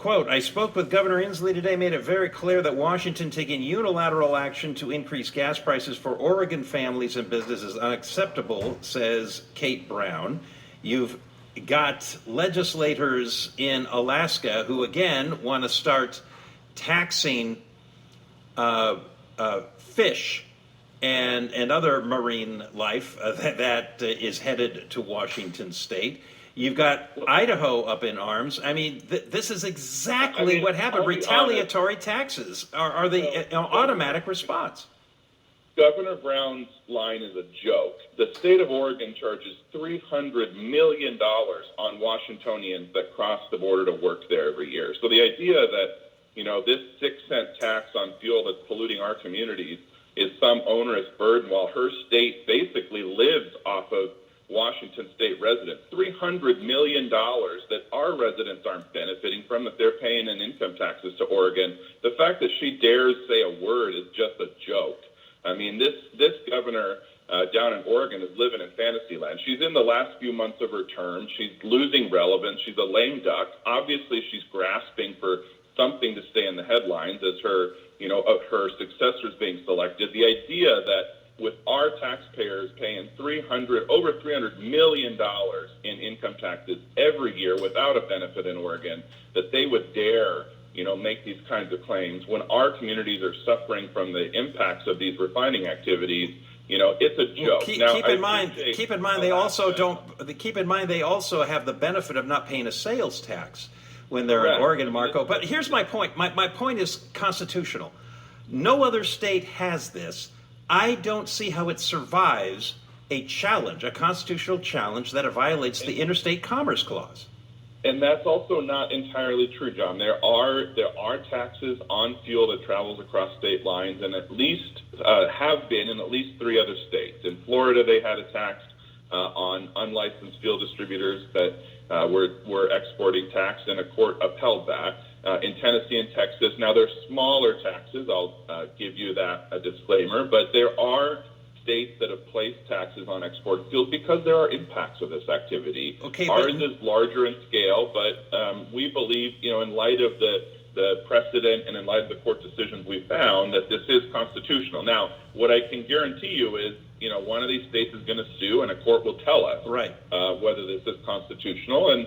quote, I spoke with Governor Inslee today, made it very clear that Washington taking unilateral action to increase gas prices for Oregon families and businesses is unacceptable, says Kate Brown. You've got legislators in Alaska who, again, want to start taxing fish and other marine life that is headed to Washington state. You've got Idaho up in arms. I mean, this is exactly what happened. Retaliatory taxes are the automatic response. Governor Brown's line is a joke. The state of Oregon charges $300 million on Washingtonians that cross the border to work there every year. So the idea that, this 6-cent tax on fuel that's polluting our communities is some onerous burden while her state basically lives off of Washington state residents. $300 million that our residents aren't benefiting from, that they're paying in income taxes to Oregon. The fact that she dares say a word is just a joke. I mean, this governor down in Oregon is living in Fantasyland. She's in the last few months of her term. She's losing relevance. She's a lame duck. Obviously, she's grasping for something to stay in the headlines as her successors being selected. The idea that with our taxpayers paying over $300 million in income taxes every year without a benefit in Oregon, that they would dare make these kinds of claims when our communities are suffering from the impacts of these refining activities. It's a joke. Keep in mind they also have the benefit of not paying a sales tax when they're in Oregon, Marko. But here's my point. My point is constitutional. No other state has this. I don't see how it survives a constitutional challenge that violates the Interstate Commerce Clause. And that's also not entirely true, John. There are taxes on fuel that travels across state lines, and at least have been in at least 3 other states. In Florida, they had a tax on unlicensed fuel distributors that were exporting tax, and a court upheld that. In Tennessee and Texas, now they're smaller taxes. I'll give you that a disclaimer, but there are states that have placed taxes on export fuels because there are impacts of this activity. Ours is larger in scale, but we believe, in light of the precedent and in light of the court decisions we found, that this is constitutional. Now, what I can guarantee you is, one of these states is going to sue, and a court will tell us whether this is constitutional. And,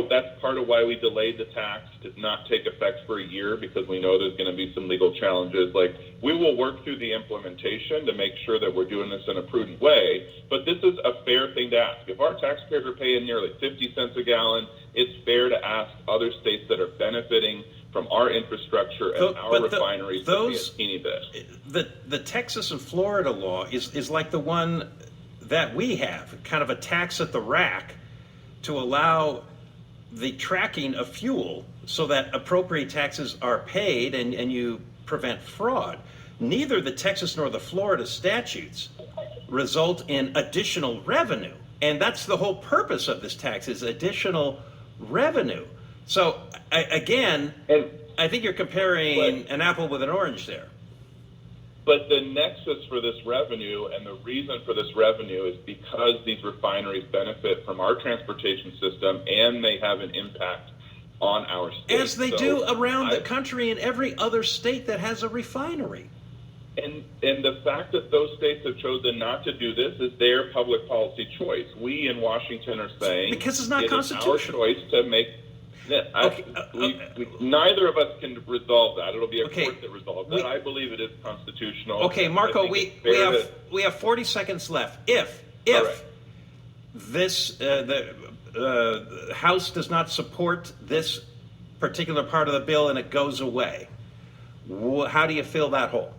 that's part of why we delayed the tax to not take effect for a year, because we know there's going to be some legal challenges. We will work through the implementation to make sure that we're doing this in a prudent way. But this is a fair thing to ask. If our taxpayers are paying nearly 50 cents a gallon, it's fair to ask other states that are benefiting from our infrastructure and our refineries to pay a teeny bit. The Texas and Florida law is like the one that we have, kind of a tax at the rack to allow the tracking of fuel so that appropriate taxes are paid and you prevent fraud. Neither the Texas nor the Florida statutes result in additional revenue. And that's the whole purpose of this tax, is additional revenue. So, I think you're comparing an apple with an orange there. But the nexus for this revenue and the reason for this revenue is because these refineries benefit from our transportation system and they have an impact on our state. As they do around the country in every other state that has a refinery. And the fact that those states have chosen not to do this is their public policy choice. We in Washington are saying because it's not constitutional. It's our choice to make. Neither of us can resolve that. It'll be a court that resolves that. I believe it is constitutional. Okay, Marko, we have 40 seconds left. If this the House does not support this particular part of the bill and it goes away, how do you fill that hole?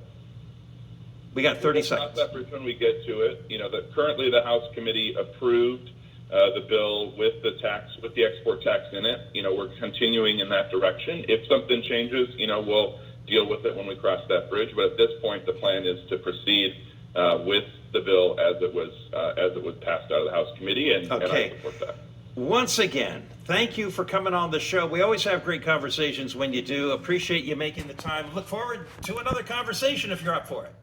We got 30 seconds. Cross that bridge when we get to it. Currently the House committee approved the bill with the export tax in it. We're continuing in that direction. If something changes, we'll deal with it when we cross that bridge. But at this point, the plan is to proceed with the bill as it was passed out of the House committee, and I support that. Once again, thank you for coming on the show. We always have great conversations when you do. Appreciate you making the time. Look forward to another conversation if you're up for it.